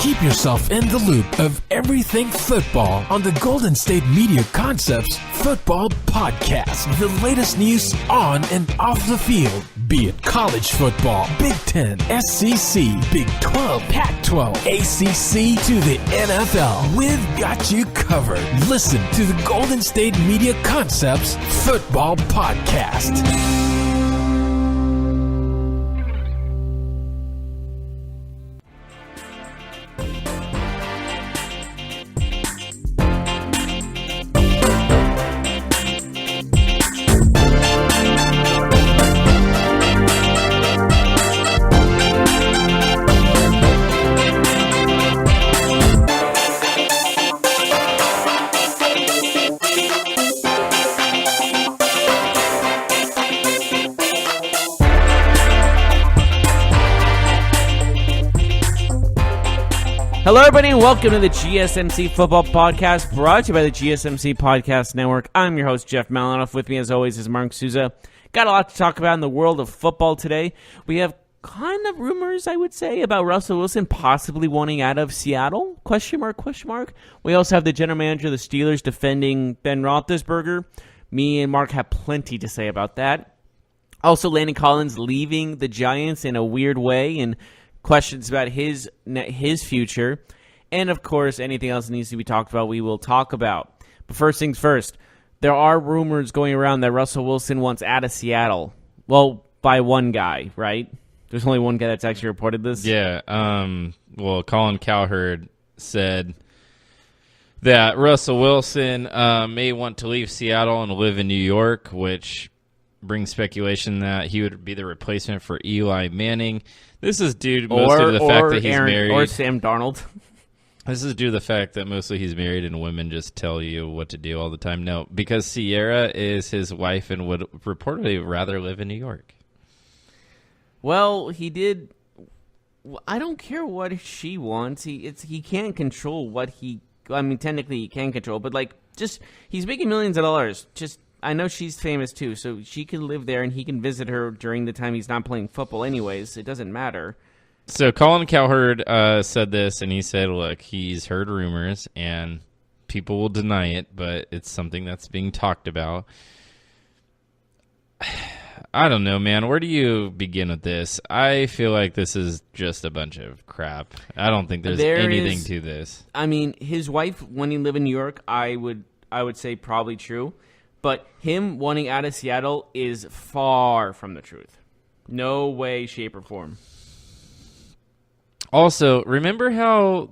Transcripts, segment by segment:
Keep yourself in the loop of everything football on the Golden State Media Concepts Football Podcast. The latest news on and off the field, be it college football, Big Ten, SEC, Big 12, Pac-12, ACC to the NFL. We've got you covered. Listen to the Golden State Media Concepts Football Podcast. Hello, everybody, and welcome to the GSMC Football Podcast, brought to you by the GSMC Podcast Network. I'm your host, Jeff Malinoff. With me, as always, is Mark Souza. Got a lot to talk about in the world of football today. We have kind of rumors, I would say, about Russell Wilson possibly wanting out of Seattle? Question mark, question mark. We also have the general manager of the Steelers defending Ben Roethlisberger. Me and Mark have plenty to say about that. Also, Landon Collins leaving the Giants in a weird way, and questions about his future, and of course anything else that needs to be talked about we will talk about. But first things first, there are rumors going around that Russell Wilson wants out of Seattle. Well, by one guy, right? There's only one guy that's actually reported this. Yeah. Well, Colin Cowherd said that Russell Wilson may want to leave Seattle and live in New York, which brings speculation that he would be the replacement for Eli Manning. This is due mostly to the fact that he's married. Or Sam Darnold. This is due to the fact that mostly he's married and women just tell you what to do all the time. No, because Sierra is his wife and would reportedly rather live in New York. Well, he did. I don't care what she wants. He can't control what he. I mean, technically he can control, but he's making millions of dollars. I know she's famous too, so she can live there and he can visit her during the time he's not playing football anyways. It doesn't matter. So Colin Cowherd said this, and he said, look, he's heard rumors, and people will deny it, but it's something that's being talked about. I don't know, man. Where do you begin with this? I feel like this is just a bunch of crap. I don't think there's anything to this. I mean, his wife wanting to live in New York, I would say probably true. But him wanting out of Seattle is far from the truth. No way, shape, or form. Also, remember how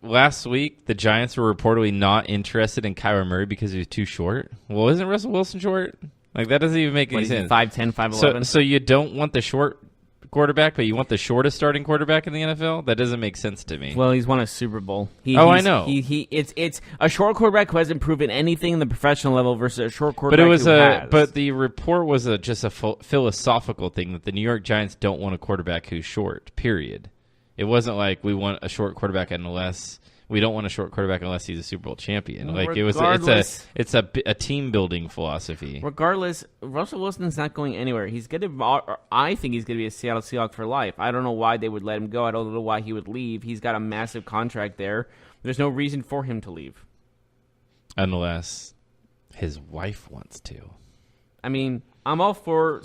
last week the Giants were reportedly not interested in Kyler Murray because he was too short? Well, isn't Russell Wilson short? Like, that doesn't even make any sense. 5'10", 5'11"? So you don't want the short quarterback, but you want the shortest starting quarterback in the NFL? That doesn't make sense to me. Well, he's won a Super Bowl. I know. It's a short quarterback who hasn't proven anything in the professional level versus a short quarterback who has. But the report was just a philosophical thing that the New York Giants don't want a quarterback who's short, period. It wasn't like we want a short quarterback unless we don't want a short quarterback unless he's a Super Bowl champion. Like it's a team building philosophy. Regardless, Russell Wilson's not going anywhere. I think he's going to be a Seattle Seahawk for life. I don't know why they would let him go. I don't know why he would leave. He's got a massive contract there. There's no reason for him to leave. Unless his wife wants to. I mean, I'm all for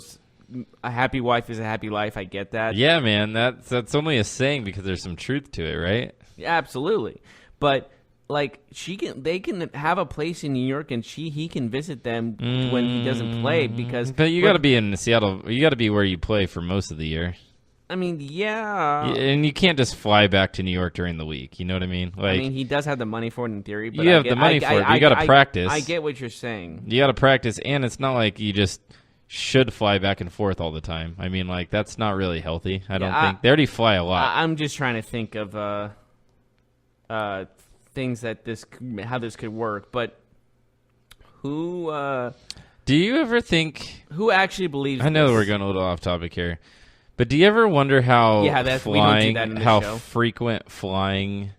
a happy wife is a happy life. I get that. Yeah, man. That's only a saying because there's some truth to it, right? Yeah, absolutely. But like they can have a place in New York, and he can visit them when he doesn't play because. But you got to be in Seattle. You got to be where you play for most of the year. I mean, yeah. And you can't just fly back to New York during the week. You know what I mean? Like, I mean, he does have the money for it in theory. But you have the money for it. But you got to practice. I get what you're saying. You got to practice, and it's not like you just should fly back and forth all the time. I mean, like, that's not really healthy. I don't think. They already fly a lot. I'm just trying to think of things that how this could work. But who do you ever think? Who actually believes? I know this? We're going a little off topic here, but do you ever wonder how frequent flying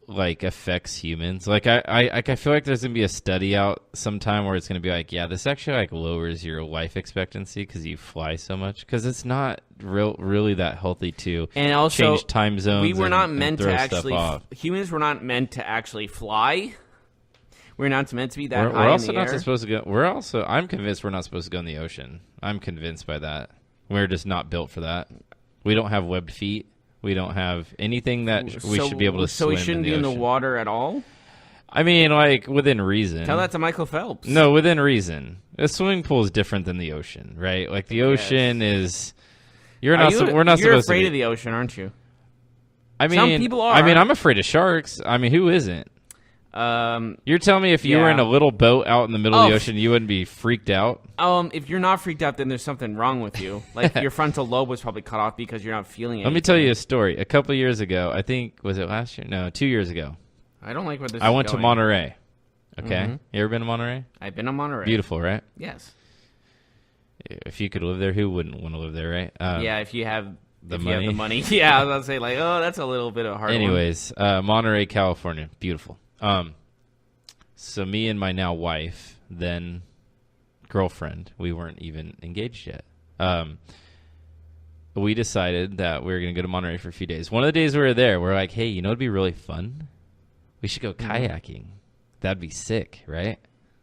like affects humans. Like I feel like there's gonna be a study out sometime where it's gonna be like, yeah, this actually like lowers your life expectancy because you fly so much. Because it's not really that healthy to and also change time zones. We were not and meant throw to stuff actually. off. Humans were not meant to actually fly. We're not meant to be that We're high also in the not air. supposed to go. We're also. I'm convinced we're not supposed to go in the ocean. I'm convinced by that. We're just not built for that. We don't have webbed feet. We don't have anything that we should be able to So swim we shouldn't be in in the ocean. water at all? I mean, like, within reason. Tell that to Michael Phelps. No, within reason. A swimming pool is different than the ocean, right? Like, the ocean is... We're not You're supposed to afraid be. of the ocean, aren't you? I mean, some people are. I mean, I'm afraid of sharks. I mean, who isn't? You're telling me if you were in a little boat out in the middle of the ocean, you wouldn't be freaked out? If you're not freaked out, then there's something wrong with you. Like, your frontal lobe was probably cut off because you're not feeling it. Let me tell you a story. A couple of years ago, I think, was it last year? No, 2 years ago. I don't like where this I is went to going. Monterey. Okay? Mm-hmm. You ever been to Monterey? I've been to Monterey. Beautiful, right? Yes. If you could live there, who wouldn't want to live there, right? Yeah, if you have the money. Yeah, I was about to say, like, oh, that's a little bit of a hard one. Anyways, Monterey, California. Beautiful. So me and my now wife, then girlfriend, we weren't even engaged yet. We decided that we were going to go to Monterey for a few days. One of the days we were there, we're like, hey, you know what'd be really fun? We should go kayaking. That'd be sick, right?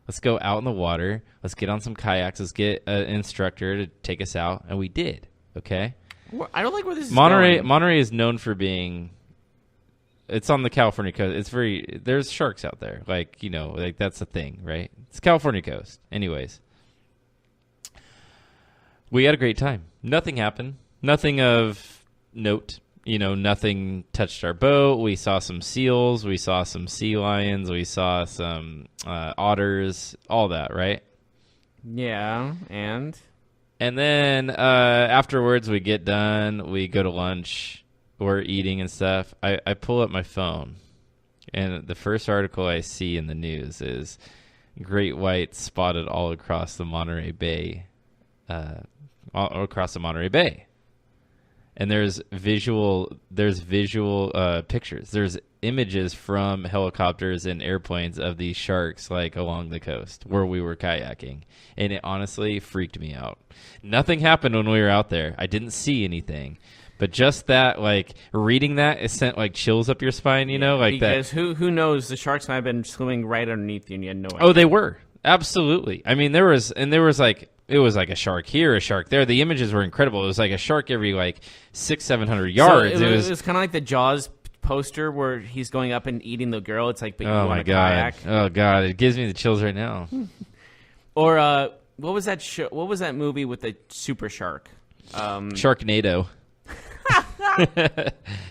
Let's go out in the water. Let's get on some kayaks. Let's get an instructor to take us out. And we did, okay? I don't like where this is Monterey going. Monterey is known for being... It's on the California coast. It's very... There's sharks out there. Like, you know, like that's the thing, right? It's California coast. Anyways. We had a great time. Nothing happened. Nothing of note. You know, nothing touched our boat. We saw some seals. We saw some sea lions. We saw some otters. All that, right? Yeah, and? And then afterwards, we get done. We go to lunch. We're eating and stuff. I pull up my phone, and the first article I see in the news is great whites spotted all across the Monterey Bay, all across the Monterey Bay. And there's visual pictures. There's images from helicopters and airplanes of these sharks like along the coast where we were kayaking, and it honestly freaked me out. Nothing happened when we were out there. I didn't see anything. But just that, like, reading that, it sent, like, chills up your spine, you know? Like because that. who knows? The sharks might have been swimming right underneath you and you had no idea. Oh, they were. Absolutely. I mean, there was, like, it was like a shark here, a shark there. The images were incredible. It was like a shark every, like, 600-700 yards. So it was kind of like the Jaws poster where he's going up and eating the girl. It's like, but you oh, want my a God. kayak. Oh, God. It gives me the chills right now. Or what was that show? What was that movie with the super shark? Sharknado.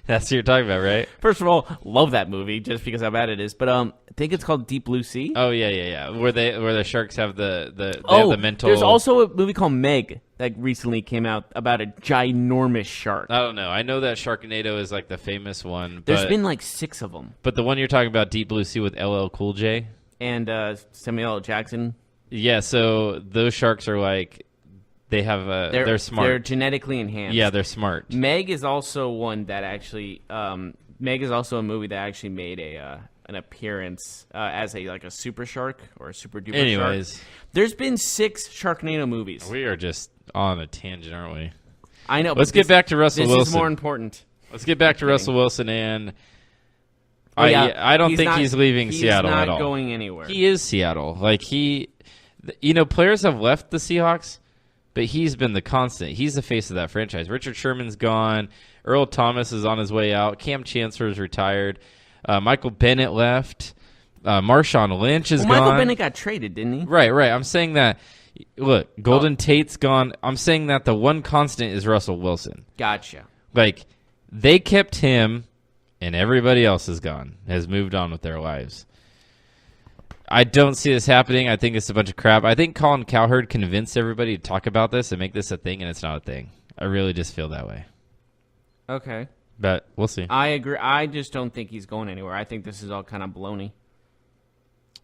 That's what you're talking about, right? First of all, love that movie just because how bad it is. But I think it's called Deep Blue Sea. Oh yeah. Where the sharks have the mental. There's also a movie called Meg that recently came out about a ginormous shark. I don't know. I know that Sharknado is like the famous one. There's been like 6 of them. But the one you're talking about, Deep Blue Sea with LL Cool J and Samuel L. Jackson. Yeah, so those sharks are like. They have they're smart. They're genetically enhanced. Yeah, they're smart. Meg is also one that actually. Meg is also a movie that actually made an appearance as a super shark or a super duper Anyways, shark. There's been 6 Sharknado movies. We are just on a tangent, aren't we? I know. Let's get back to Russell Wilson. This is more important. Let's get back to Russell Wilson, and I don't think he's leaving Seattle at all. He's not going anywhere. He is Seattle. Like players have left the Seahawks. But he's been the constant. He's the face of that franchise. Richard Sherman's gone. Earl Thomas is on his way out. Cam Chancellor is retired. Michael Bennett left. Marshawn Lynch is gone. Michael Bennett got traded, didn't he? Right. I'm saying that, look, Golden Tate's gone. I'm saying that the one constant is Russell Wilson. Gotcha. Like, they kept him, and everybody else is gone, has moved on with their lives. I don't see this happening. I think it's a bunch of crap. I think Colin Cowherd convinced everybody to talk about this and make this a thing, and it's not a thing. I really just feel that way. Okay. But we'll see. I agree. I just don't think he's going anywhere. I think this is all kind of baloney.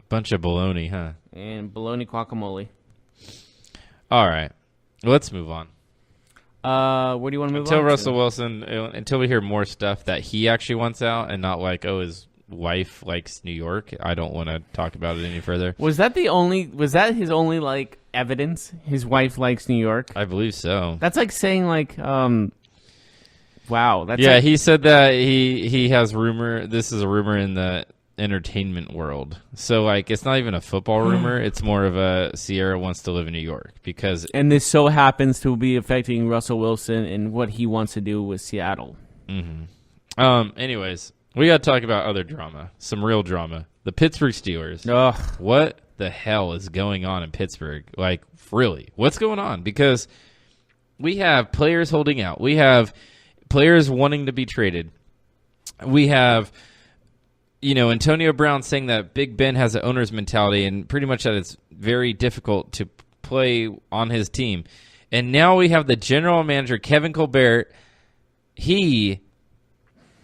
Bunch of baloney, huh? And baloney guacamole. All right. Let's move on. Where do you want to move on Until Russell to? Wilson, until we hear more stuff that he actually wants out and not like, his wife likes New York. I don't want to talk about it any further. Was that his only like evidence? His wife likes New York? I believe so. That's like saying like wow. That's he said that he has rumor. This is a rumor in the entertainment world. So like it's not even a football rumor. It's more of a Sierra wants to live in New York because and this so happens to be affecting Russell Wilson and what he wants to do with Seattle. Mm-hmm. Anyways, we got to talk about other drama. Some real drama. The Pittsburgh Steelers. Ugh. What the hell is going on in Pittsburgh? Like, really? What's going on? Because we have players holding out. We have players wanting to be traded. We have, Antonio Brown saying that Big Ben has an owner's mentality and pretty much that it's very difficult to play on his team. And now we have the general manager, Kevin Colbert. He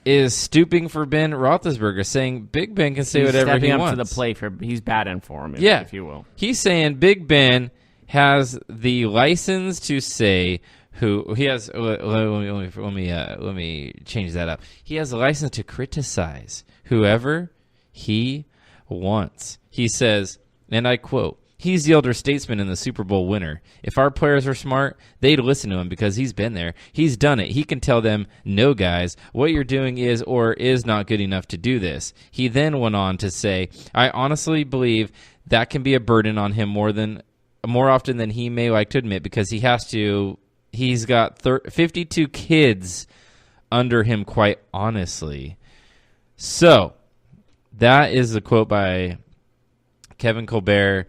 is stooping for Ben Roethlisberger, saying Big Ben can say whatever he wants. He's stepping up to the plate he's batting for him, if you will. He's saying Big Ben has the license to say who he has. Let me change that up. He has a license to criticize whoever he wants. He says, and I quote, "He's the elder statesman and the Super Bowl winner. If our players are smart, they'd listen to him because he's been there. He's done it. He can tell them, no, guys, what you're doing is or is not good enough to do this." He then went on to say, "I honestly believe that can be a burden on him more often than he may like to admit because he's got 52 kids under him, quite honestly." So that is a quote by Kevin Colbert.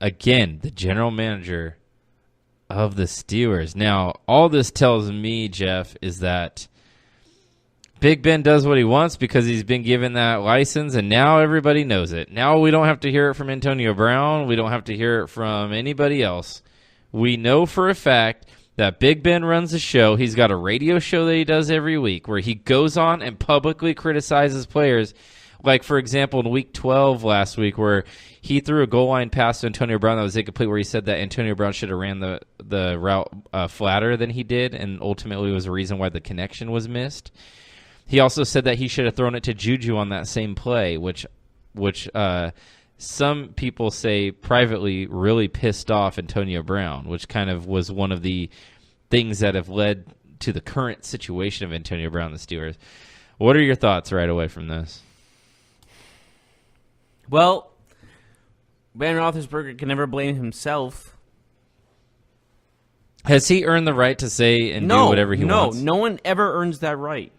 Again, the general manager of the Steelers. Now, all this tells me, Jeff, is that Big Ben does what he wants because he's been given that license, and now everybody knows it. Now we don't have to hear it from Antonio Brown. We don't have to hear it from anybody else. We know for a fact that Big Ben runs a show. He's got a radio show that he does every week where he goes on and publicly criticizes players. Like, for example, in Week 12 last week where he threw a goal line pass to Antonio Brown that was incomplete where he said that Antonio Brown should have ran the route flatter than he did and ultimately was the reason why the connection was missed. He also said that he should have thrown it to Juju on that same play, which some people say privately really pissed off Antonio Brown, which kind of was one of the things that have led to the current situation of Antonio Brown and the Steelers. What are your thoughts right away from this? Well, Ben Roethlisberger can never blame himself. Has he earned the right to say and do whatever he wants? No one ever earns that right.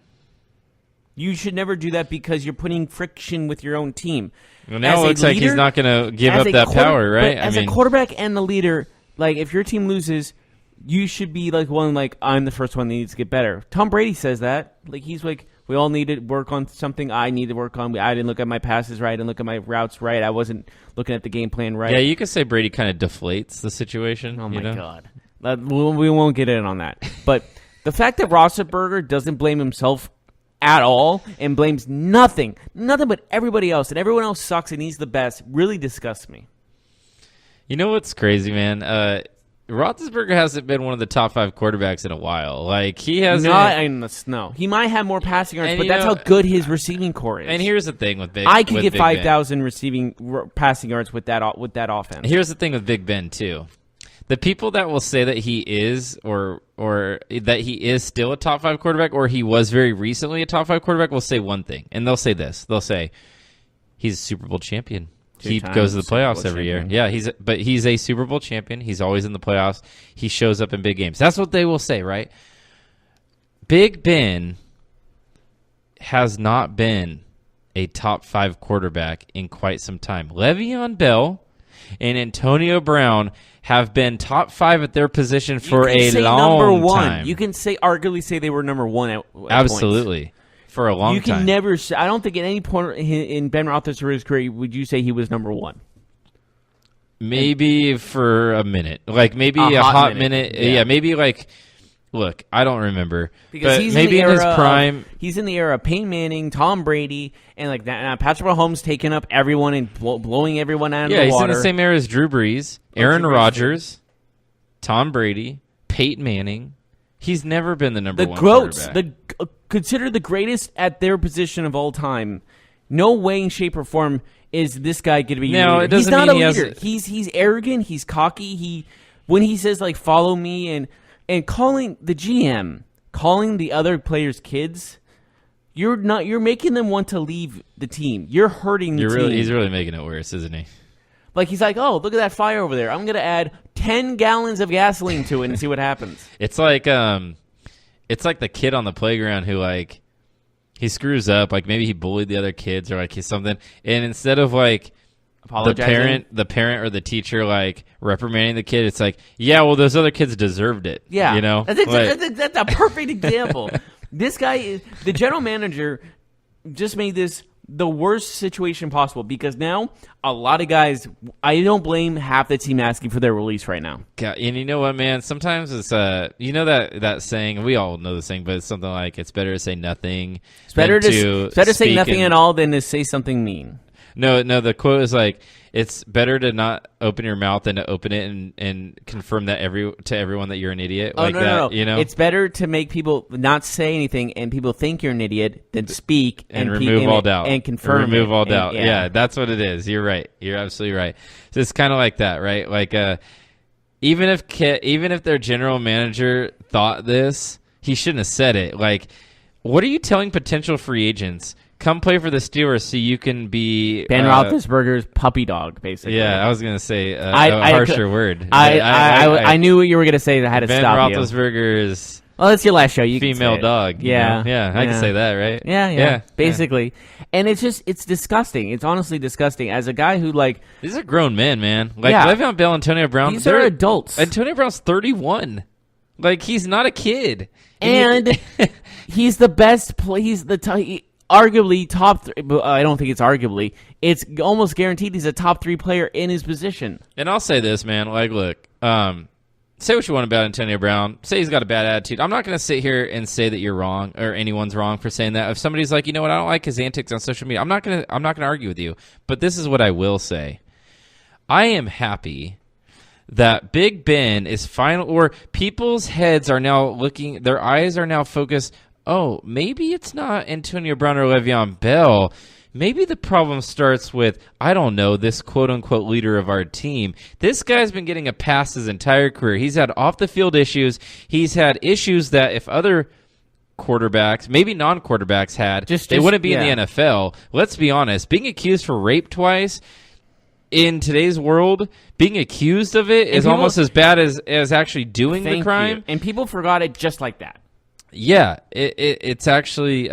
You should never do that because you're putting friction with your own team. Well, now it looks like he's not going to give up that power, right? As a quarterback and the leader, like if your team loses, you should be like I'm the first one that needs to get better. Tom Brady says that. Like he's like, we all need to work on something I need to work on. I didn't look at my passes right. I didn't look at my routes right. I wasn't looking at the game plan right. Yeah, you could say Brady kind of deflates the situation. Oh, my God. We won't get in on that. But the fact that Roethlisberger doesn't blame himself at all and blames nothing but everybody else, and everyone else sucks and he's the best, really disgusts me. You know what's crazy, man? Roethlisberger hasn't been one of the top 5 quarterbacks in a while. Like he hasn't. No, he might have more passing yards, but that's how good his receiving core is. And here's the thing with Big. I could get 5,000 passing yards with that offense. Here's the thing with Big Ben too. The people that will say that he is or that he is still a top 5 quarterback or he was very recently a top 5 quarterback will say one thing, and they'll say this. They'll say he's a Super Bowl champion. He goes to the playoffs every year. Yeah, he's a Super Bowl champion. He's always in the playoffs. He shows up in big games. That's what they will say, right? Big Ben has not been a top 5 quarterback in quite some time. Le'Veon Bell and Antonio Brown have been top 5 at their position for a long time. You can arguably say they were number 1 at absolutely. Points. For a long time. You can never say, I don't think at any point in Ben Roethlisberger's career would you say he was number 1. Maybe for a minute. Like maybe a hot minute. Yeah, maybe like, look, I don't remember. Because he's maybe in his prime. He's in the era of Peyton Manning, Tom Brady, and like that. Patrick Mahomes taking up everyone and blowing everyone out of the water. Yeah, he's in the same era as Drew Brees, Aaron Rodgers, Tom Brady, Peyton Manning. He's never been the number 1 quarterback. Considered the greatest at their position of all time. No way in shape or form is this guy going to be your No, leader. it doesn't He's not mean a he leader. He's arrogant. He's cocky. When he says like follow me and calling the GM, calling the other players kids, you're making them want to leave the team. You're hurting the team. He's really making it worse, isn't he? Like he's like, oh, look at that fire over there. I'm going to add 10 gallons of gasoline to it and see what happens. It's like the kid on the playground who like he screws up, like maybe he bullied the other kids or like he's something, and instead of like the parent or the teacher like reprimanding the kid, it's like, yeah, well, those other kids deserved it. Yeah, you know, that's a perfect example. This guy is the general manager. Just made this the worst situation possible because now a lot of guys, I don't blame half the team asking for their release right now. God, and you know what, man? Sometimes it's you know that saying, we all know the saying, but it's something like it's better to say nothing. It's better to say nothing at all than to say something mean. No, the quote is like, it's better to not open your mouth than to open it and confirm that to everyone that you're an idiot. Oh, like no. You know? It's better to make people not say anything and people think you're an idiot than speak and remove all doubt. And confirm and remove all doubt. Yeah, that's what it is. You're right. You're absolutely right. So it's kind of like that, right? Like even if their general manager thought this, he shouldn't have said it. Like, what are you telling potential free agents? Come play for the Steelers so you can be Ben Roethlisberger's puppy dog, basically. Yeah, I was going to say a harsher word. I knew what you were going to say. I had to stop you. Ben Roethlisberger's well, that's your last show. You female dog. Yeah. I can say that, right? Yeah. Basically. And it's disgusting. It's honestly disgusting. As a guy who, like... These are grown men, man. Like, Le'Veon Bell, Antonio Brown... These are adults. Antonio Brown's 31. Like, he's not a kid. And he's the best... arguably top three. I don't think it's arguably. It's almost guaranteed he's a top 3 player in his position. And I'll say this, man. Like, look, say what you want about Antonio Brown. Say he's got a bad attitude. I'm not going to sit here and say that you're wrong or anyone's wrong for saying that. If somebody's like, you know what, I don't like his antics on social media, I'm not going to argue with you. But this is what I will say. I am happy that Big Ben is final, or people's heads are now looking, their eyes are now focused. Oh, maybe it's not Antonio Brown or Le'Veon Bell. Maybe the problem starts with, I don't know, this quote-unquote leader of our team. This guy's been getting a pass his entire career. He's had off-the-field issues. He's had issues that if other quarterbacks, maybe non-quarterbacks had, they wouldn't be in the NFL. Let's be honest. Being accused for rape twice in today's world, being accused of it is almost as bad as actually doing the crime. And people forgot it just like that. Yeah, it's actually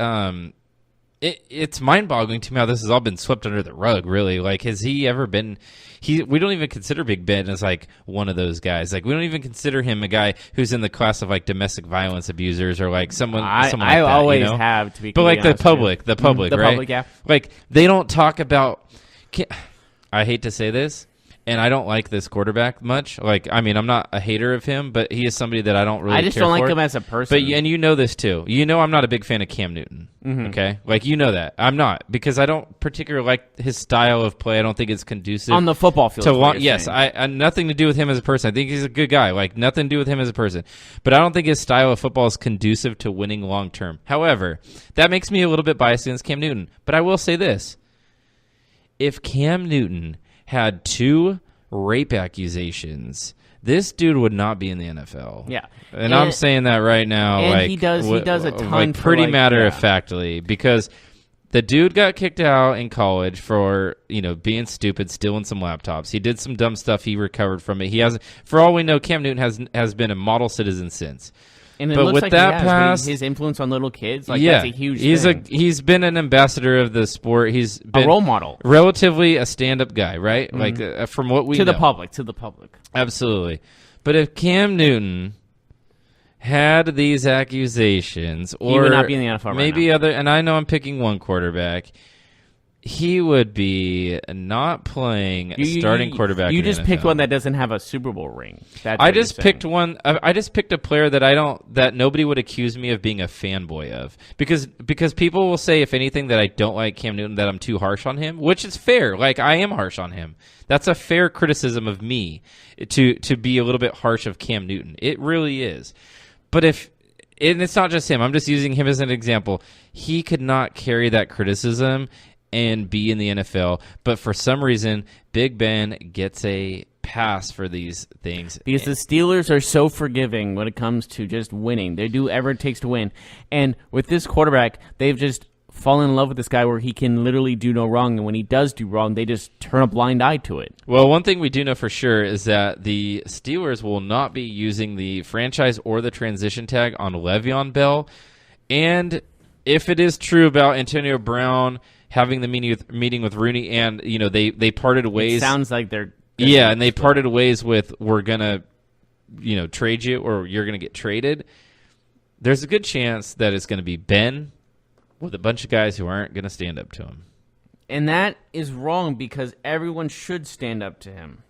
it's mind-boggling to me how this has all been swept under the rug. Really, like, has he ever been? We don't even consider Big Ben as like one of those guys. Like, we don't even consider him a guy who's in the class of like domestic violence abusers or like someone. I like that, always have to be. But like the public, right? Public, yeah. Like, they don't talk about. I hate to say this. And I don't like this quarterback much. Like, I mean, I'm not a hater of him, but he is somebody that I don't really care for. I just don't like him as a person. And you know this, too. You know I'm not a big fan of Cam Newton, okay? Like, you know that. I'm not, because I don't particularly like his style of play. I don't think it's conducive. On the football field. Yes, I nothing to do with him as a person. I think he's a good guy. Like, nothing to do with him as a person. But I don't think his style of football is conducive to winning long term. However, that makes me a little bit biased against Cam Newton. But I will say this. If Cam Newton had 2 rape accusations, this dude would not be in the NFL. Yeah. And I'm saying that right now. And like, he does a ton like, pretty matter-of-factly, because the dude got kicked out in college for, being stupid, stealing some laptops. He did some dumb stuff. He recovered from it. He hasn't, for all we know, Cam Newton has been a model citizen since. And it looks like his influence on little kids, that's a huge thing. He's been an ambassador of the sport. He's been a role model, relatively a stand-up guy, right? Mm-hmm. Like from what we know. To the public, absolutely. But if Cam Newton had these accusations, or he would not be in the NFL maybe right now. and I know I'm picking one quarterback, he would be not playing starting quarterback. You in just the NFL. picked one that doesn't have a Super Bowl ring. I just picked one. I just picked a player that nobody would accuse me of being a fanboy of, because people will say, if anything, that I don't like Cam Newton, that I'm too harsh on him, which is fair. Like, I am harsh on him. That's a fair criticism of me to be a little bit harsh of Cam Newton. It really is. But and it's not just him. I'm just using him as an example. He could not carry that criticism and be in the NFL. But for some reason, Big Ben gets a pass for these things. Because the Steelers are so forgiving when it comes to just winning. They do whatever it takes to win. And with this quarterback, they've just fallen in love with this guy where he can literally do no wrong. And when he does do wrong, they just turn a blind eye to it. Well, one thing we do know for sure is that the Steelers will not be using the franchise or the transition tag on Le'Veon Bell. And if it is true about Antonio Brown having the meeting with Rooney and, they parted ways. It sounds like they're... Yeah, and they parted ways with, we're going to, trade you or you're going to get traded. There's a good chance that it's going to be Ben with a bunch of guys who aren't going to stand up to him. And that is wrong because everyone should stand up to him.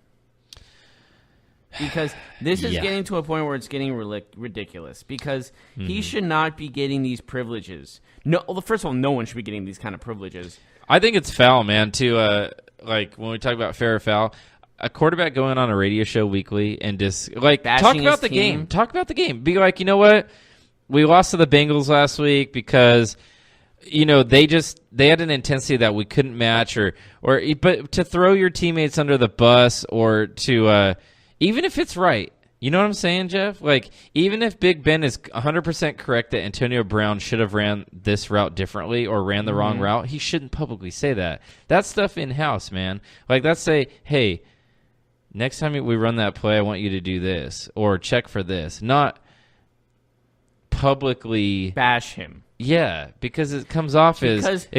Because this is getting to a point where it's getting ridiculous. Because he should not be getting these privileges. No, well, first of all, no one should be getting these kind of privileges. I think it's foul, man, to, when we talk about fair or foul, a quarterback going on a radio show weekly and just, talk about the game. Talk about the game. Be like, you know what? We lost to the Bengals last week because... they had an intensity that we couldn't match, but to throw your teammates under the bus, or to even if it's right, you know what I'm saying, Jeff? Even if Big Ben is 100% correct that Antonio Brown should have ran this route differently or ran the wrong route, he shouldn't publicly say that. That's stuff in house, man. Let's say, hey, next time we run that play, I want you to do this or check for this, not publicly bash him. Yeah, because it comes off as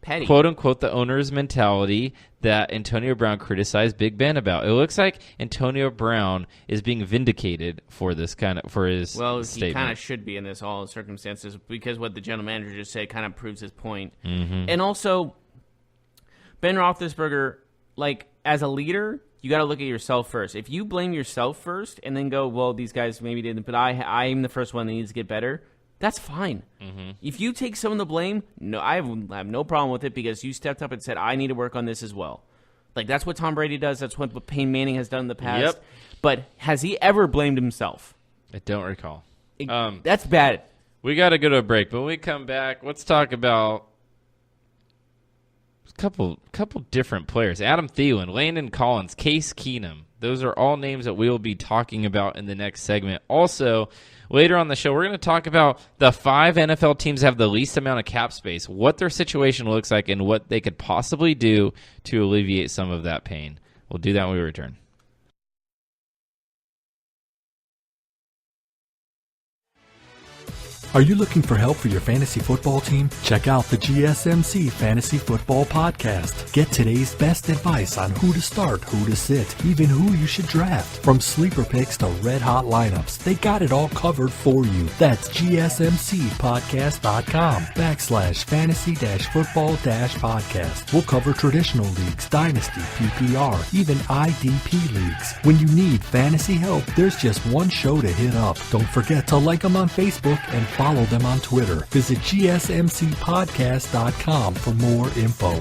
petty, quote unquote, the owner's mentality that Antonio Brown criticized Big Ben about. It looks like Antonio Brown is being vindicated for his statement. He kind of should be in this all circumstances because what the general manager just said kind of proves his point. Mm-hmm. And also, Ben Roethlisberger, as a leader, you got to look at yourself first. If you blame yourself first and then go, well, these guys maybe didn't, but I'm the first one that needs to get better. That's fine. Mm-hmm. If you take some of the blame, no, I have no problem with it because you stepped up and said, I need to work on this as well. That's what Tom Brady does. That's what Peyton Manning has done in the past. Yep. But has he ever blamed himself? I don't recall. That's bad. We got to go to a break. But when we come back, let's talk about a couple different players. Adam Thielen, Landon Collins, Case Keenum. Those are all names that we will be talking about in the next segment. Also, later on the show, we're going to talk about the 5 NFL teams that have the least amount of cap space, what their situation looks like, and what they could possibly do to alleviate some of that pain. We'll do that when we return. Are you looking for help for your fantasy football team? Check out the GSMC Fantasy Football Podcast. Get today's best advice on who to start, who to sit, even who you should draft. From sleeper picks to red-hot lineups, they got it all covered for you. That's gsmcpodcast.com/fantasy-football-podcast. We'll cover traditional leagues, dynasty, PPR, even IDP leagues. When you need fantasy help, there's just one show to hit up. Don't forget to like them on Facebook and follow them on Twitter. Visit gsmcpodcast.com for more info.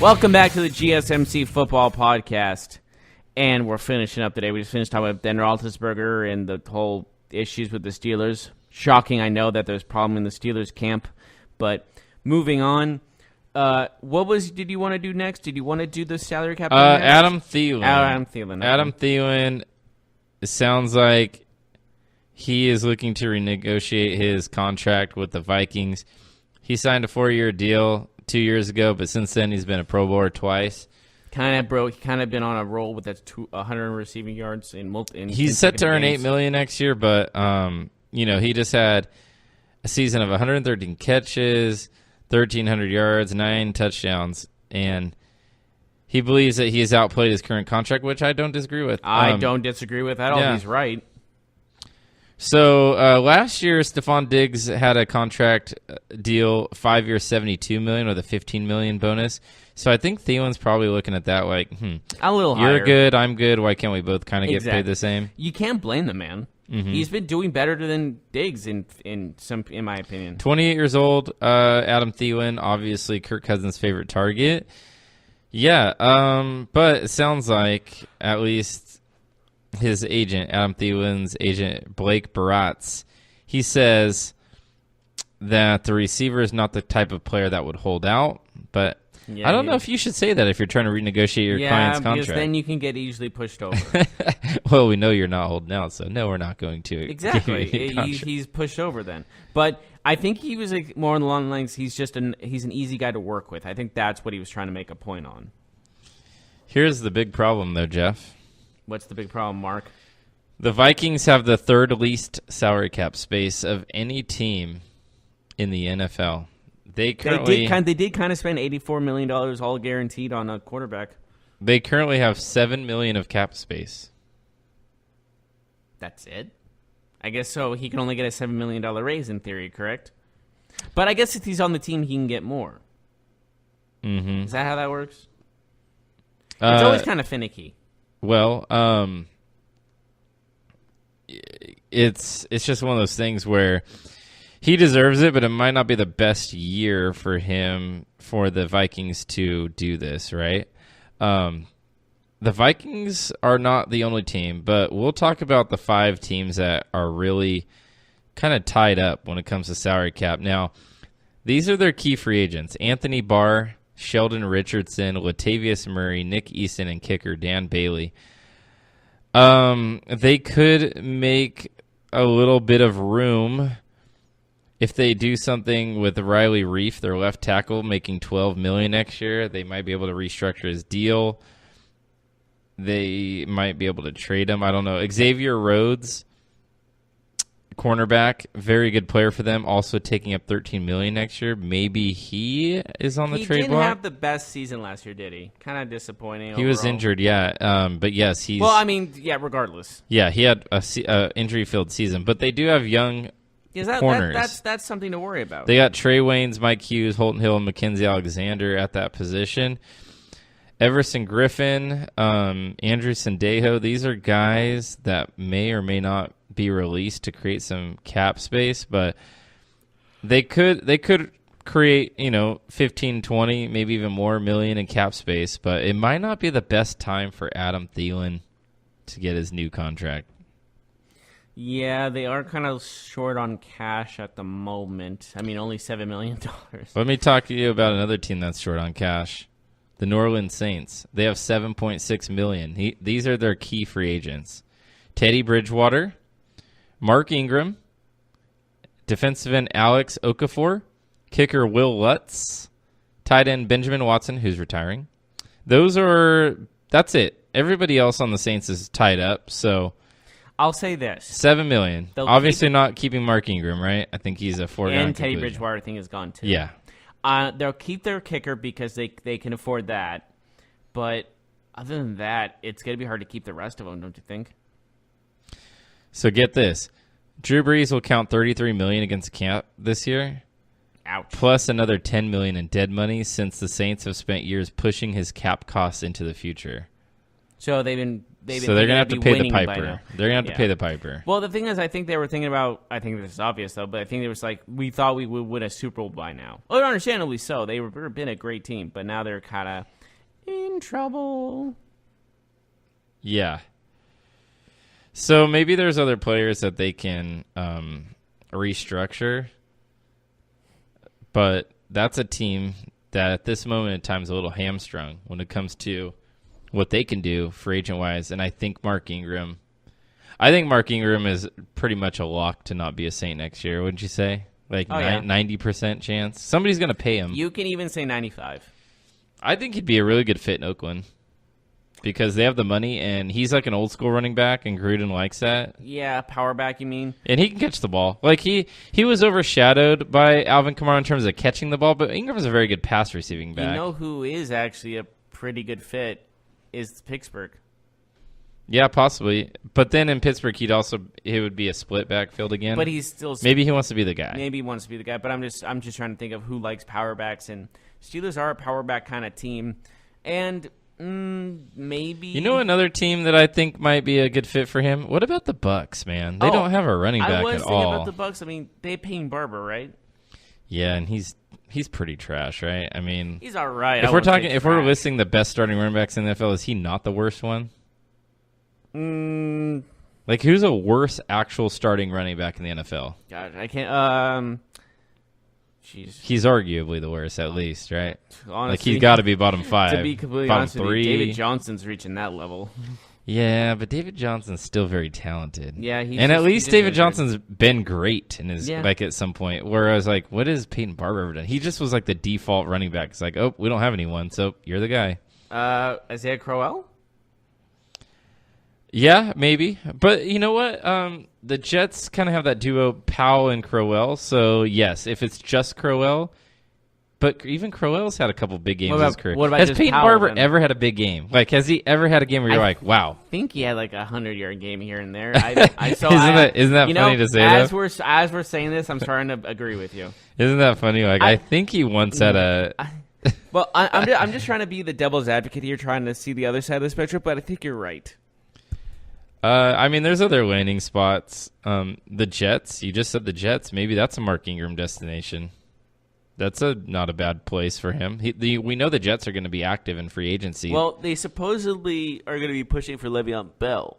Welcome back to the GSMC Football Podcast, and we're finishing up today. We just finished talking about Ben Roethlisberger and the whole issues with the Steelers. Shocking, I know that there's a problem in the Steelers camp, but moving on. Did you want to do next? Did you want to do the salary cap? Adam Thielen. Adam Thielen. Okay. Adam Thielen, it sounds like he is looking to renegotiate his contract with the Vikings. He signed a 4-year deal 2 years ago, but since then he's been a Pro Bowler twice. He kind of been on a roll with that 100 receiving yards in he's set to earn $8 million next year, but he just had a season of 113 catches, 1,300 yards, 9 touchdowns, and He believes that he has outplayed his current contract, which I don't disagree with. I don't disagree with at all. yeah. He's right. So last year, Stephon Diggs had a contract deal, 5 years, $72 million with a $15 million bonus. So I think Thielen's probably looking at that like, a little higher. You're good, I'm good. Why can't we both kind of get paid the same? You can't blame the man. Mm-hmm. He's been doing better than Diggs in my opinion. 28 years old, Adam Thielen, obviously Kirk Cousins' favorite target. Yeah, but it sounds like at least his agent, Adam Thielen's agent, Blake Baratz, he says that the receiver is not the type of player that would hold out. But I don't know if you should say that if you're trying to renegotiate your client's contract. Yeah, because then you can get easily pushed over. Well, we know you're not holding out, so no, we're not going to. Exactly. He's pushed over then. But I think he was like more along the lines, he's an easy guy to work with. I think that's what he was trying to make a point on. Here's the big problem, though, Jeff. What's the big problem, Mark? The Vikings have the third least salary cap space of any team in the NFL. They did kind of spend $84 million all guaranteed on a quarterback. They currently have $7 million of cap space. That's it? I guess so. He can only get a $7 million raise in theory, correct? But I guess if he's on the team, he can get more. Mm-hmm. Is that how that works? It's always kind of finicky. Well, it's just one of those things where he deserves it, but it might not be the best year for him for the Vikings to do this, right? The Vikings are not the only team, but we'll talk about the 5 teams that are really kind of tied up when it comes to salary cap. Now, these are their key free agents: Anthony Barr, Sheldon Richardson, Latavius Murray, Nick Easton, and kicker Dan Bailey. They could make a little bit of room if they do something with Riley Reif, their left tackle, making $12 million next year. They might be able to restructure his deal. They might be able to trade him. I don't know. Xavier Rhodes, cornerback, very good player for them, also taking up $13 million next year. Maybe he is on the trade block. He didn't have the best season last year, did he? Kind of disappointing. He overall. was injured, yeah. But yes, he's. Well, I mean, yeah. Regardless. Yeah, he had a injury-filled season, but they do have young corners. That's something to worry about. They got Trey Waynes, Mike Hughes, Holton Hill, and Mackenzie Alexander at that position. Everson Griffin, Andrew Sendejo, these are guys that may or may not be released to create some cap space, but they could create, 15, 20, maybe even more million in cap space, but it might not be the best time for Adam Thielen to get his new contract. Yeah, they are kind of short on cash at the moment. I mean, only $7 million. Let me talk to you about another team that's short on cash. The New Orleans Saints. They have $7.6 million. These are their key free agents: Teddy Bridgewater, Mark Ingram, defensive end Alex Okafor, kicker Will Lutz, tight end Benjamin Watson, who's retiring. That's it. Everybody else on the Saints is tied up, so I'll say this: $7 million. Obviously not keeping Mark Ingram, right? I think he's a foregone and Teddy conclusion. Bridgewater thing is gone too. Yeah. They'll keep their kicker because they can afford that. But other than that, it's going to be hard to keep the rest of them, don't you think? So get this. Drew Brees will count $33 million against the cap this year. Ouch. Plus another $10 million in dead money since the Saints have spent years pushing his cap costs into the future. So they're going to have to pay the piper. They're going to have to pay the piper. Well, the thing is, I think they were thinking about, I think this is obvious, though, but I think it was like, we thought we would win a Super Bowl by now. Well, understandably so. They've been a great team, but now they're kind of in trouble. Yeah. So maybe there's other players that they can restructure, but that's a team that at this moment in time is a little hamstrung when it comes to what they can do free agent-wise. And I think Mark Ingram is pretty much a lock to not be a Saint next year, wouldn't you say? Like 90% chance. Somebody's going to pay him. You can even say 95. I think he'd be a really good fit in Oakland because they have the money, and he's like an old-school running back, and Gruden likes that. Yeah, power back, you mean? And he can catch the ball. Like, he was overshadowed by Alvin Kamara in terms of catching the ball, but Ingram's a very good pass-receiving back. You know who is actually a pretty good fit is Pittsburgh. Yeah, possibly. But then in Pittsburgh, it would be a split backfield again. But he's still maybe he wants to be the guy. Maybe he wants to be the guy. But I'm just trying to think of who likes power backs, and Steelers are a power back kind of team, and maybe another team that I think might be a good fit for him. What about the Bucks, man? They don't have a running back at all. I was thinking about the Bucks. I mean, they paying Barber, right? Yeah, and he's pretty trash, right? I mean, he's all right. If we're listing the best starting running backs in the NFL, is he not the worst one? Like, who's a worse actual starting running back in the NFL? God, I can't. Jeez. He's arguably the worst, at least, right? Honestly, like, he's got to be bottom 5. To be completely bottom honest 3. with you, David Johnson's reaching that level. Yeah, but David Johnson's still very talented. Yeah, at least David Johnson's been great in his Yeah. like at some point. Whereas, like, what has Peyton Barber ever done? He just was like the default running back. It's like, oh, we don't have anyone, so you're the guy. Isaiah Crowell? Yeah, maybe. But you know what? The Jets kind of have that duo, Powell and Crowell. So, yes, if it's just Crowell. But even Crowell's had a couple big games in his career. What about has just Peyton Powell, Barber then? ever had a big game? Like, has he ever had a game where you're like, wow? I think he had like a 100-yard game here and there. Isn't that funny to say as that? As we're saying this, I'm starting to agree with you. Isn't that funny? Like, I think he once had a... Well, I'm just trying to be the devil's advocate here, trying to see the other side of the spectrum, but I think you're right. I mean, there's other landing spots. The Jets. You just said the Jets. Maybe that's a Mark Ingram destination. That's not a bad place for him. We know the Jets are going to be active in free agency. Well, they supposedly are going to be pushing for Le'Veon Bell,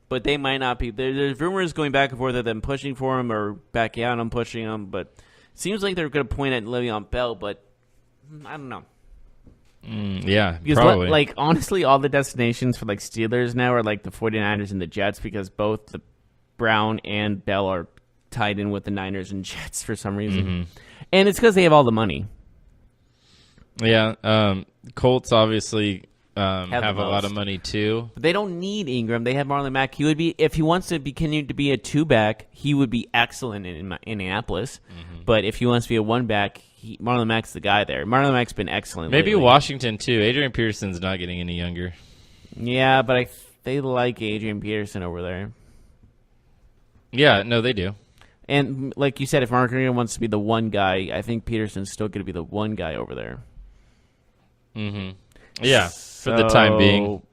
but they might not be. There's rumors going back and forth of them pushing for him or backing out on pushing him, but it seems like they're going to point at Le'Veon Bell, but I don't know. Yeah, because probably. Honestly, all the destinations for Steelers now are the 49ers and the Jets, because both the Brown and Bell are tied in with the Niners and Jets for some reason. Mm-hmm. And it's because they have all the money. Yeah, Colts obviously have a lot of money too. But they don't need Ingram. They have Marlon Mack. He would be, if he wants to continue to be a 2-back, he would be excellent in Indianapolis. Mm-hmm. But if he wants to be a 1-back, Marlon Mack's the guy there. Marlon Mack's been excellent. Maybe lately. Washington too. Adrian Peterson's not getting any younger. Yeah, but they like Adrian Peterson over there. Yeah, no, they do. And like you said, if Mark Ingram wants to be the one guy, I think Peterson's still going to be the one guy over there. Mm-hmm. Yeah, for the time being.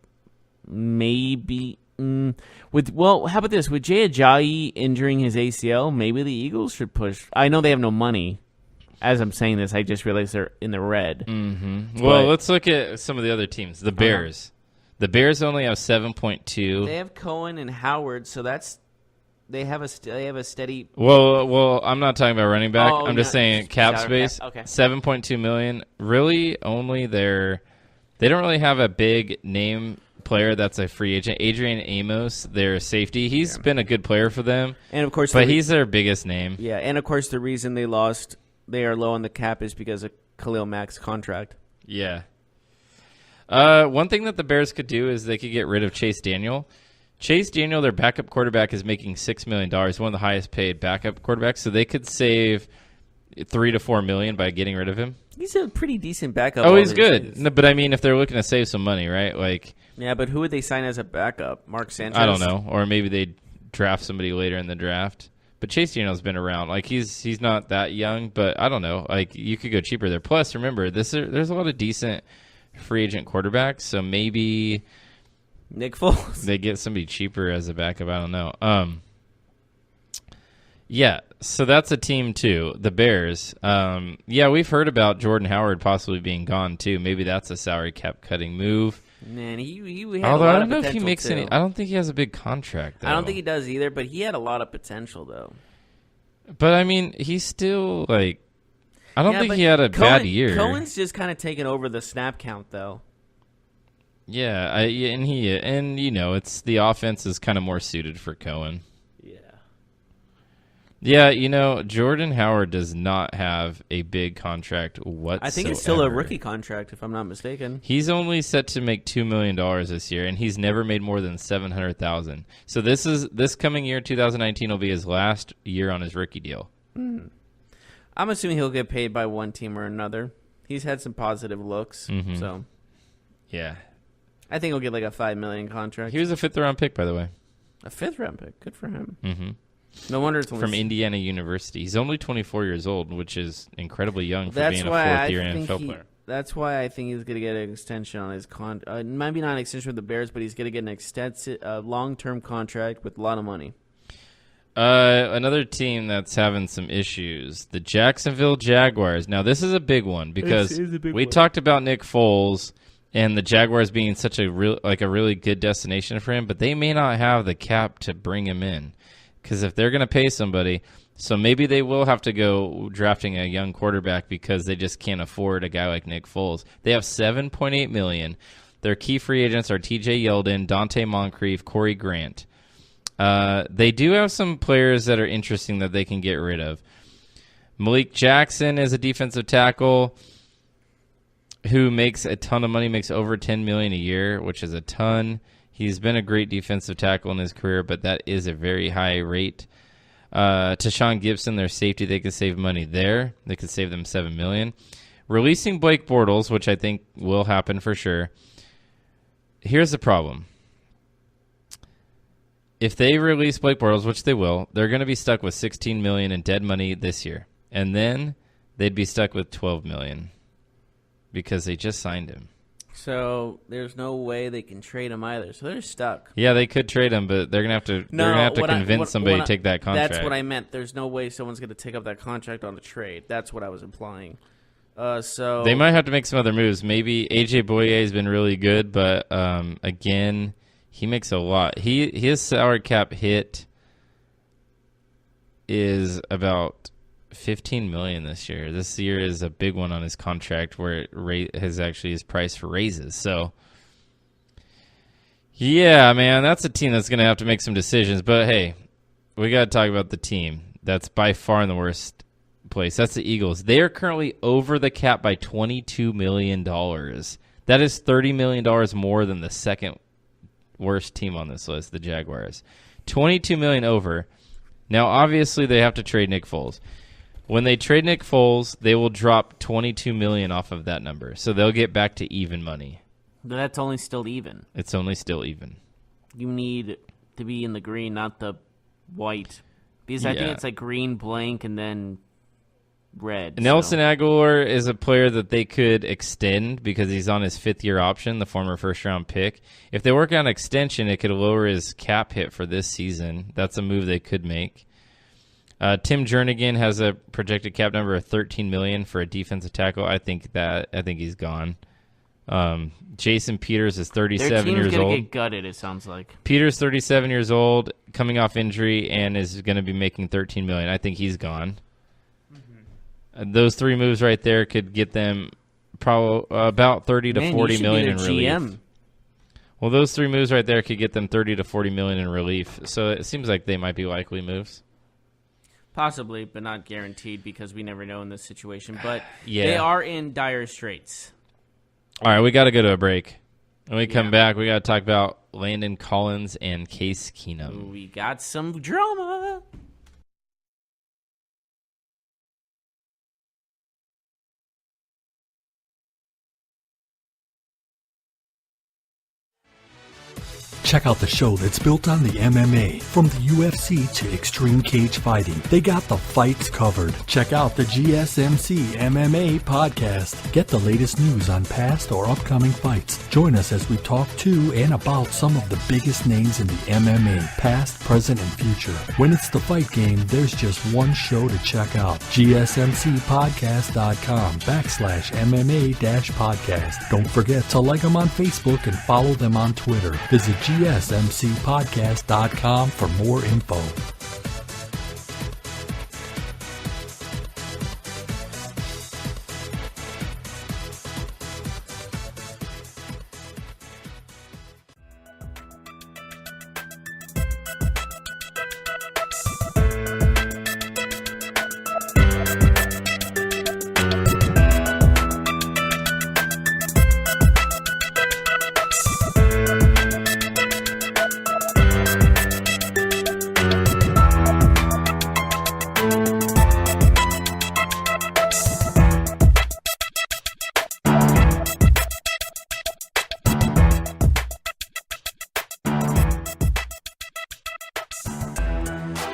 Maybe. How about this? With Jay Ajayi injuring his ACL, maybe the Eagles should push. I know they have no money. As I'm saying this, I just realized they're in the red. Mm-hmm. Well, let's look at some of the other teams. The Bears. The Bears only have 7.2. They have Cohen and Howard, so that's... They have a steady. Well, I'm not talking about running back. I'm just saying cap space. Okay. $7.2 million. Really, only they don't really have a big name player that's a free agent. Adrian Amos, their safety. He's been a good player for them. And of course, but he's their biggest name. Yeah, and of course, the reason they are low on the cap is because of Khalil Mack's contract. Yeah. One thing that the Bears could do is they could get rid of Chase Daniel. Chase Daniel, their backup quarterback, is making $6 million, one of the highest paid backup quarterbacks. So they could save $3 to $4 million by getting rid of him. He's a pretty decent backup. Oh, he's good. No, but I mean, if they're looking to save some money, right? Yeah, but who would they sign as a backup? Mark Sanchez? I don't know. Or maybe they draft somebody later in the draft. But Chase Daniel's been around. He's not that young, but I don't know. You could go cheaper there. Plus, remember, there's a lot of decent free agent quarterbacks, so maybe Nick Foles. They get somebody cheaper as a backup. I don't know. Yeah, so that's a team too. The Bears. Yeah, we've heard about Jordan Howard possibly being gone too. Maybe that's a salary cap cutting move. Man, he had Although a lot I don't of know if he potential, makes too. any. I don't think he has a big contract. Though. I don't think he does either, but he had a lot of potential though. But I mean, he's still I don't think he had a bad year. Cohen's just kind of taken over the snap count though. Yeah, and it's the offense is kind of more suited for Cohen. Yeah, Jordan Howard does not have a big contract whatsoever. I think it's still a rookie contract, if I'm not mistaken. He's only set to make $2 million this year, and he's never made more than $700,000. So this coming year, 2019, will be his last year on his rookie deal. I'm assuming he'll get paid by one team or another. He's had some positive looks, so Yeah. I think he'll get like a $5 million contract. He was a 5th-round pick, by the way. A 5th-round pick. Good for him. Mm-hmm. No wonder it's only from Indiana University. He's only 24 years old, which is incredibly young for being a 4th-year NFL player. That's why I think he's going to get an extension on his maybe not an extension with the Bears, but he's going to get an extensive, long-term contract with a lot of money. Another team that's having some issues, the Jacksonville Jaguars. Now, this is a big one because we talked about Nick Foles and the Jaguars being such a really good destination for him, but they may not have the cap to bring him in because if they're going to pay somebody, so maybe they will have to go drafting a young quarterback because they just can't afford a guy like Nick Foles. They have $7.8 million. Their key free agents are T.J. Yeldon, Dante Moncrief, Corey Grant. They do have some players that are interesting that they can get rid of. Malik Jackson is a defensive tackle who makes a ton of money, makes over $10 million a year, which is a ton. He's been a great defensive tackle in his career, but that is a very high rate. Tashawn Gibson, their safety, they could save money there. They could save them $7 million. Releasing Blake Bortles, which I think will happen for sure. Here's the problem. If they release Blake Bortles, which they will, they're going to be stuck with $16 million in dead money this year. And then they'd be stuck with $12 million because they just signed him. So there's no way they can trade him either. So they're stuck. Yeah, they could trade him, but they're going to have to convince somebody to take that contract. That's what I meant. There's no way someone's going to take up that contract on a trade. That's what I was implying. So they might have to make some other moves. Maybe AJ Bouye has been really good, but again, he makes a lot. His salary cap hit is about $15 million this year. This year is a big one on his contract where it has actually his price for raises. So, yeah, man, that's a team that's going to have to make some decisions. But, hey, we got to talk about the team that's by far in the worst place. That's the Eagles. They are currently over the cap by $22 million. That is $30 million more than the second worst team on this list, the Jaguars. $22 million over. Now, obviously, they have to trade Nick Foles. When they trade Nick Foles, they will drop $22 million off of that number. So they'll get back to even money. But that's only still even. It's only still even. You need to be in the green, not the white. Because I think it's like green, blank, and then red. Nelson Aguilar is a player that they could extend because he's on his 5th-year option, the former first-round pick. If they work on extension, it could lower his cap hit for this season. That's a move they could make. Tim Jernigan has a projected cap number of $13 million for a defensive tackle. I think he's gone. Jason Peters is 37 years old. Their team's going to get gutted, it sounds like. Peters, 37 years old, coming off injury, and is going to be making $13 million. I think he's gone. Mm-hmm. Those 3 moves right there could get them probably about $30 to $40 million in relief. GM. Well, those 3 moves right there could get them $30 to $40 million in relief. So it seems like they might be likely moves. Possibly, but not guaranteed because we never know in this situation. But they are in dire straits. All right, we got to go to a break. When we come back, we got to talk about Landon Collins and Case Keenum. We got some drama. Check out the show that's built on the MMA. From the UFC to Extreme Cage Fighting, they got the fights covered. Check out the GSMC MMA podcast. Get the latest news on past or upcoming fights. Join us as we talk to and about some of the biggest names in the MMA, past, present, and future. When it's the fight game, there's just one show to check out. GSMCpodcast.com/MMA-podcast. Don't forget to like them on Facebook and follow them on Twitter. Visit GSMCpodcast.com for more info.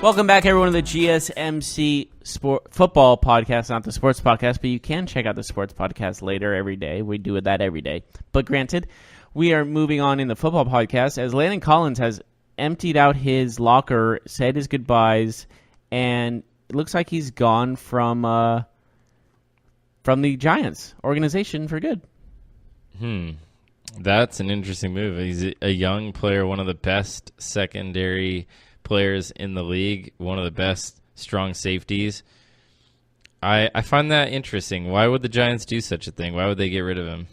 Welcome back, everyone, to the GSMC Football Podcast, not the Sports Podcast, but you can check out the Sports Podcast later every day. We do that every day. But granted, we are moving on in the Football Podcast as Landon Collins has emptied out his locker, said his goodbyes, and it looks like he's gone from the Giants organization for good. That's an interesting move. He's a young player, one of the best secondary players in the league, one of the best strong safeties. I find that interesting. Why would the Giants do such a thing? Why would they get rid of him?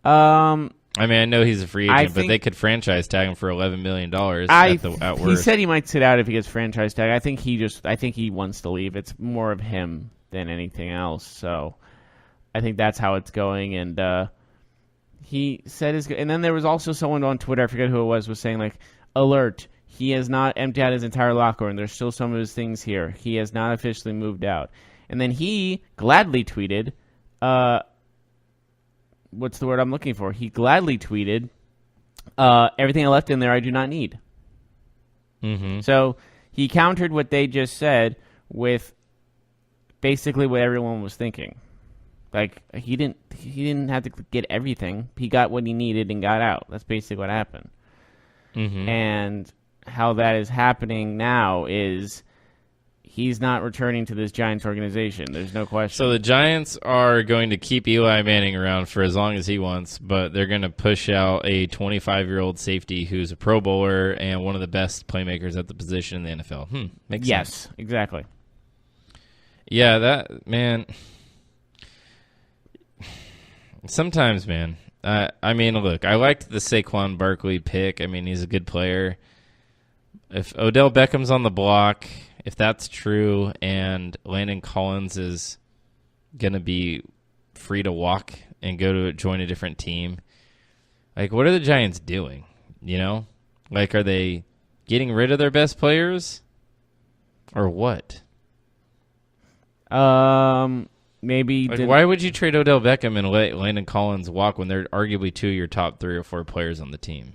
I mean, I know he's a free agent, but they could franchise tag him for $11 million at worst. He said he might sit out if he gets franchise tag. I think he wants to leave. It's more of him than anything else. So I think that's how it's going. And he said and then there was also someone on Twitter, I forget who it was saying like, alert, he has not emptied out his entire locker and there's still some of his things here. He has not officially moved out. And then he gladly tweeted, what's the word I'm looking for? He gladly tweeted, everything I left in there I do not need. Mm-hmm. So he countered what they just said with basically what everyone was thinking. Like, he didn't have to get everything. He got what he needed and got out. That's basically what happened. Mm-hmm. And how that is happening now is he's not returning to this Giants organization. There's no question. So the Giants are going to keep Eli Manning around for as long as he wants, but they're going to push out a 25-year-old safety who's a Pro Bowler and one of the best playmakers at the position in the NFL. Makes sense. Yes, exactly. Yeah, that, man. Sometimes, man. I mean, look, I liked the Saquon Barkley pick. I mean, he's a good player. If Odell Beckham's on the block, if that's true, and Landon Collins is going to be free to walk and go to join a different team, like, what are the Giants doing? You know? Like, are they getting rid of their best players? Or what? Maybe. Like, why would you trade Odell Beckham and let Landon Collins walk when they're arguably two of your top 3 or 4 players on the team?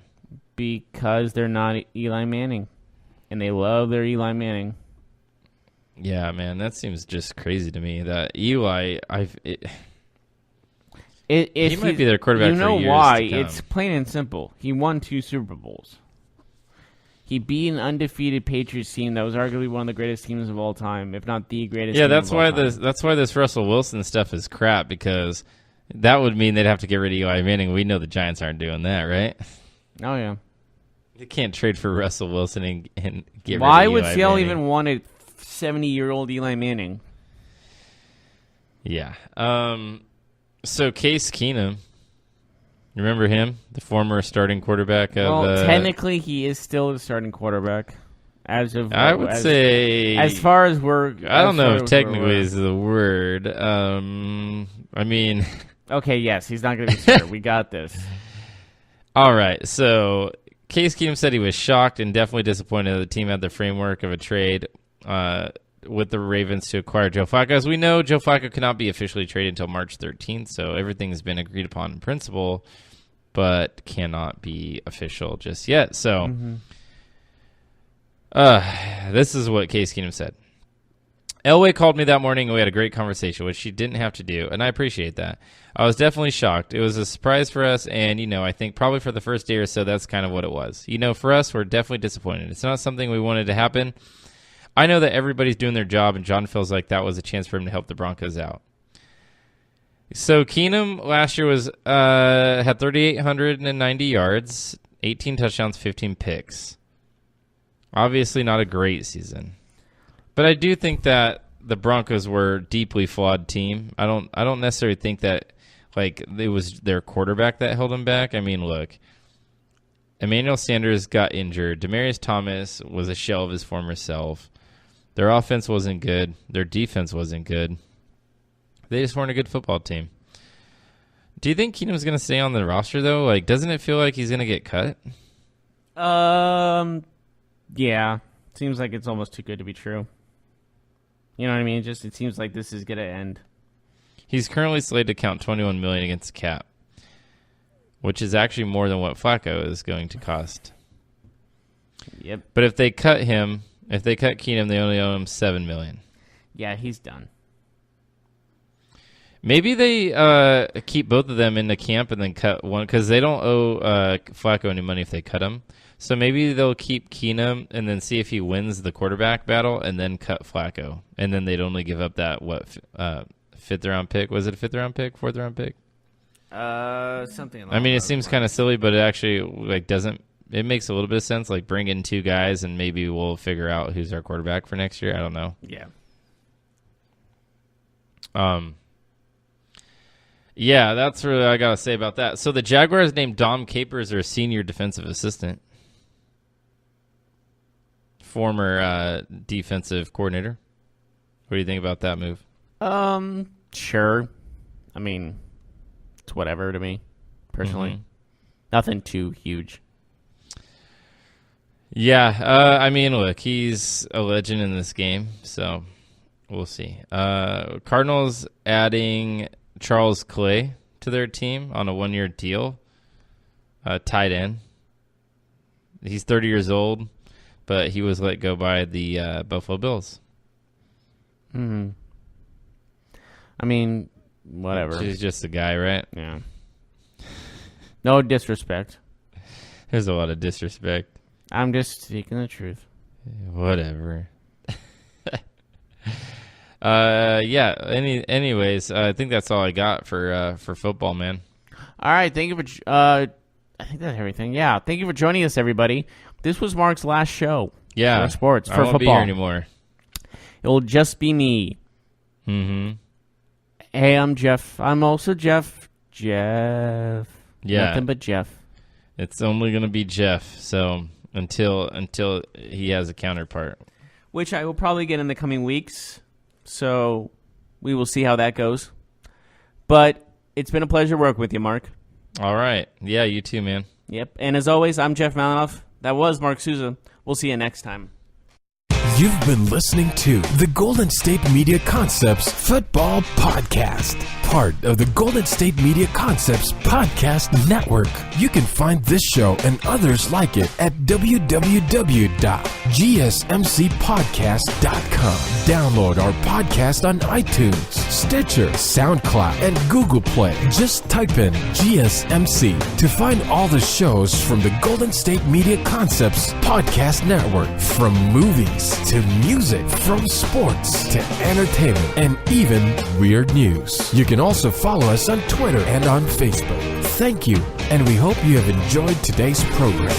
Because they're not Eli Manning. And they love their Eli Manning. Yeah, man, that seems just crazy to me. That Eli, he might be their quarterback. You know for years why? To come. It's plain and simple. He won 2 Super Bowls. He beat an undefeated Patriots team that was arguably one of the greatest teams of all time, if not the greatest. Yeah, team that's of all why time. that's why this Russell Wilson stuff is crap, because that would mean they'd have to get rid of Eli Manning. We know the Giants aren't doing that, right? Oh yeah. They can't trade for Russell Wilson and get Why rid of Eli would Seattle Manning. even want a 70-year-old Eli Manning? Yeah. So Case Keenum, you remember him, the former starting quarterback of? Well, technically, he is still the starting quarterback. As of I would say, as far as we're, I don't know if technically is the word. I mean, okay, yes, he's not going to be starter. We got this. All right, so Case Keenum said he was shocked and definitely disappointed that the team had the framework of a trade with the Ravens to acquire Joe Flacco. As we know, Joe Flacco cannot be officially traded until March 13th, so everything's been agreed upon in principle, but cannot be official just yet. So this is what Case Keenum said. Elway called me that morning and we had a great conversation, which she didn't have to do, and I appreciate that. I was definitely shocked. It was a surprise for us, and, I think probably for the first day or so, that's kind of what it was. For us, we're definitely disappointed. It's not something we wanted to happen. I know that everybody's doing their job, and John feels like that was a chance for him to help the Broncos out. So Keenum last year had 3,890 yards, 18 touchdowns, 15 picks. Obviously not a great season. But I do think that the Broncos were a deeply flawed team. I don't necessarily think that it was their quarterback that held them back. I mean, look, Emmanuel Sanders got injured. Demaryius Thomas was a shell of his former self. Their offense wasn't good. Their defense wasn't good. They just weren't a good football team. Do you think Keenum's going to stay on the roster, though? Doesn't it feel like he's going to get cut? Yeah. Seems like it's almost too good to be true. You know what I mean? It seems like this is going to end. He's currently slated to count $21 million against the cap, which is actually more than what Flacco is going to cost. Yep. But if they cut him If they cut Keenum, they only owe him $7 million. Yeah, he's done. Maybe they keep both of them in the camp and then cut one because they don't owe Flacco any money if they cut him. So maybe they'll keep Keenum and then see if he wins the quarterback battle and then cut Flacco. And then they'd only give up that, fifth round pick? Was it a fifth round pick? Fourth round pick? Something like that. I mean, it seems kind of silly, but it actually doesn't. It makes a little bit of sense. Like, bring in 2 guys and maybe we'll figure out who's our quarterback for next year. I don't know. Yeah. Yeah, that's what I got to say about that. So the Jaguars named Dom Capers their senior defensive assistant. Former defensive coordinator. What do you think about that move? Sure. I mean, it's whatever to me, personally. Mm-hmm. Nothing too huge. Yeah, I mean, look, he's a legend in this game, so we'll see. Cardinals adding Charles Clay to their team on a 1-year deal, tight end. He's 30 years old, but he was let go by the Buffalo Bills. I mean, whatever. He's just a guy, right? Yeah. No disrespect. There's a lot of disrespect. I'm just speaking the truth. Whatever. Yeah. Anyways, I think that's all I got for football, man. All right. Thank you for. I think that's everything. Yeah. Thank you for joining us, everybody. This was Mark's last show. Yeah. For sports I for won't football. be here anymore. It will just be me. Mm-hmm. Hey, I'm Jeff. I'm also Jeff. Yeah. Nothing but Jeff. It's only gonna be Jeff. So until he has a counterpart, Which I will probably get in the coming weeks. So we will see how that goes. But it's been a pleasure working with you, Mark. All right. Yeah, you too, man. Yep. And as always, I'm Jeff Malinoff. That was Mark Souza. We'll see you next time. You've been listening to the Golden State Media Concepts Football Podcast, part of the Golden State Media Concepts Podcast Network. You can find this show and others like it at www.gsmcpodcast.com. Download our podcast on iTunes, Stitcher, SoundCloud, and Google Play. Just type in GSMC to find all the shows from the Golden State Media Concepts Podcast Network, from movies to music, from sports to entertainment, and even weird news. You can also follow us on Twitter and on Facebook. Thank you, and we hope you have enjoyed today's program.